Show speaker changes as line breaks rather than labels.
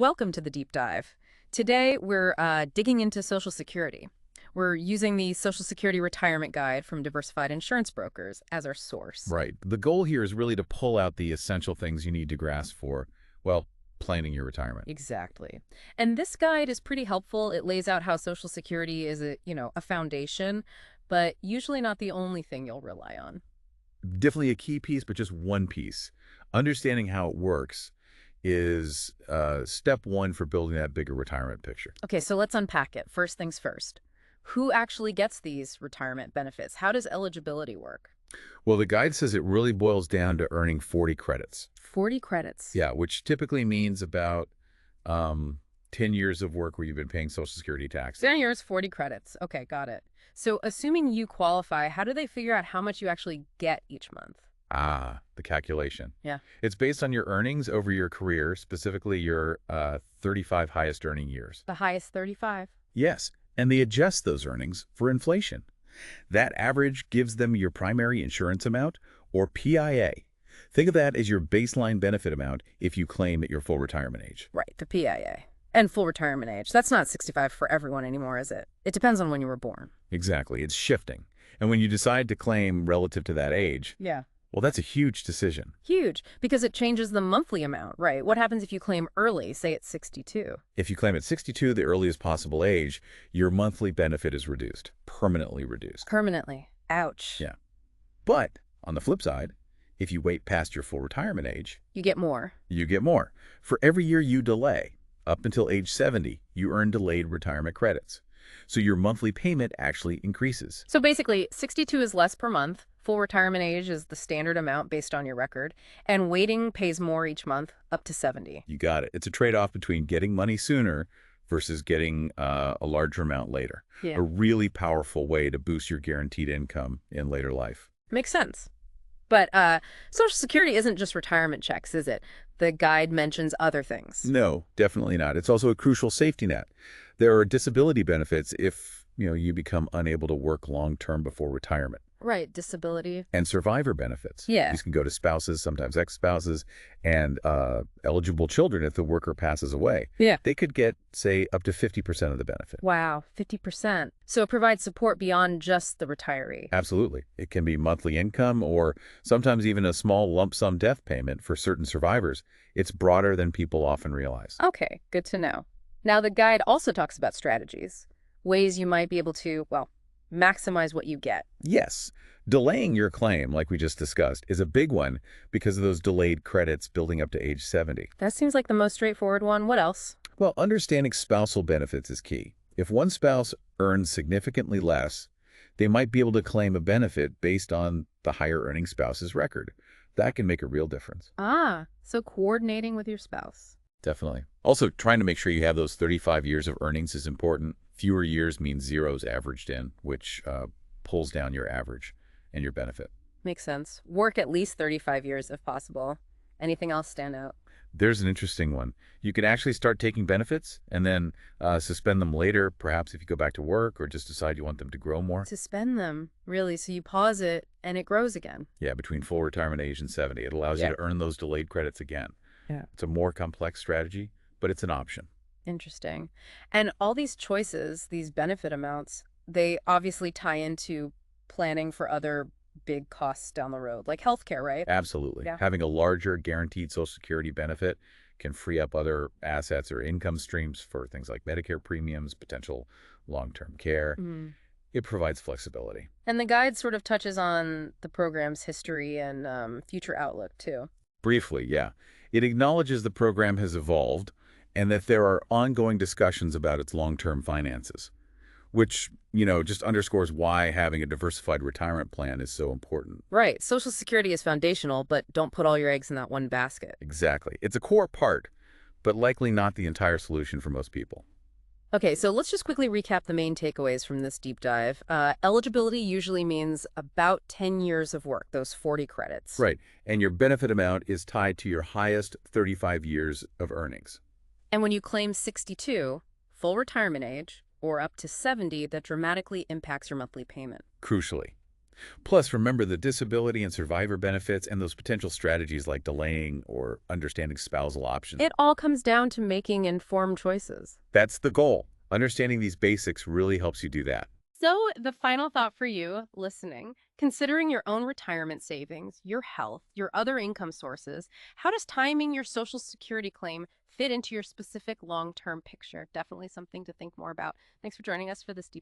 Welcome to the deep dive. Today, we're digging into Social Security. We're using the Social Security Retirement Guide from Diversified Insurance Brokers as our source.
Right. The goal here is really to pull out the essential things you need to grasp for, well, planning your retirement.
Exactly. And this guide is pretty helpful. It lays out how Social Security is a foundation, but usually not the only thing you'll rely on.
Definitely a key piece, but just one piece. Understanding how it works is step one for building that bigger retirement picture.
Okay, so let's unpack it. First things first. Who actually gets these retirement benefits? How does eligibility work?
Well, the guide says it really boils down to earning 40 credits.
40 credits.
Yeah, which typically means about 10 years of work where you've been paying Social Security tax.
10 years, 40 credits. Okay, got it. So assuming you qualify, how do they figure out how much you actually get each month?
Ah, the calculation.
Yeah.
It's based on your earnings over your career, specifically your 35 highest earning years.
The highest 35.
Yes, and they adjust those earnings for inflation. That average gives them your primary insurance amount, or PIA. Think of that as your baseline benefit amount if you claim at your full retirement age.
Right, the PIA. And full retirement age. That's not 65 for everyone anymore, is it? It depends on when you were born.
Exactly, it's shifting. And when you decide to claim relative to that age,
Yeah.
well, that's a huge decision.
Huge, because it changes the monthly amount, right? What happens if you claim early, say at 62?
If you claim at 62, the earliest possible age, your monthly benefit is reduced, permanently reduced.
Permanently. Ouch.
Yeah. But on the flip side, if you wait past your full retirement age,
You get more.
you get more. For every year you delay, up until age 70, you earn delayed retirement credits. So your monthly payment actually increases.
So basically, 62 is less per month. Full retirement age is the standard amount based on your record. And waiting pays more each month, up to 70.
You got it. It's a trade-off between getting money sooner versus getting a larger amount later.
Yeah.
A really powerful way to boost your guaranteed income in later life.
Makes sense. But Social Security isn't just retirement checks, is it? The guide mentions other things.
No, definitely not. It's also a crucial safety net. There are disability benefits if, you become unable to work long-term before retirement.
Right, disability.
And survivor benefits.
Yeah.
These can go to spouses, sometimes ex-spouses, and eligible children if the worker passes away.
Yeah.
They could get, say, up to 50% of the benefit.
Wow, 50%. So it provides support beyond just the retiree.
Absolutely. It can be monthly income or sometimes even a small lump sum death payment for certain survivors. It's broader than people often realize.
Okay, good to know. Now, the guide also talks about strategies, ways you might be able to, maximize what you get.
Yes. Delaying your claim, like we just discussed, is a big one because of those delayed credits building up to age 70.
That seems like the most straightforward one. What else?
Well, understanding spousal benefits is key. If one spouse earns significantly less, they might be able to claim a benefit based on the higher earning spouse's record. That can make a real difference.
Ah, so coordinating with your spouse.
Definitely. Also, trying to make sure you have those 35 years of earnings is important. Fewer years means zeros averaged in, which pulls down your average and your benefit.
Makes sense. Work at least 35 years if possible. Anything else stand out?
There's an interesting one. You can actually start taking benefits and then suspend them later, perhaps if you go back to work or just decide you want them to grow more.
Suspend them, really. So you pause it and it grows again.
Yeah, between full retirement age and 70. It allows you to earn those delayed credits again.
Yeah.
It's a more complex strategy, but it's an option.
Interesting. And all these choices, these benefit amounts, they obviously tie into planning for other big costs down the road, like healthcare, right?
Absolutely.
Yeah.
Having a larger guaranteed Social Security benefit can free up other assets or income streams for things like Medicare premiums, potential long-term care. It provides flexibility.
And the guide sort of touches on the program's history and future outlook, too.
Briefly, yeah. It acknowledges the program has evolved and that there are ongoing discussions about its long-term finances, which, just underscores why having a diversified retirement plan is so important.
Right. Social Security is foundational, but don't put all your eggs in that one basket.
Exactly. It's a core part, but likely not the entire solution for most people.
Okay, so let's just quickly recap the main takeaways from this deep dive. Eligibility usually means about 10 years of work, those 40 credits.
Right. And your benefit amount is tied to your highest 35 years of earnings.
And when you claim 62, full retirement age, or up to 70, that dramatically impacts your monthly payment.
Crucially, Plus, remember the disability and survivor benefits and those potential strategies like delaying or understanding spousal options.
It all comes down to making informed choices.
That's the goal. Understanding these basics really helps you do that.
So, the final thought for you listening, considering your own retirement savings, your health, your other income sources, how does timing your Social Security claim fit into your specific long term picture? Definitely something to think more about. Thanks for joining us for this deep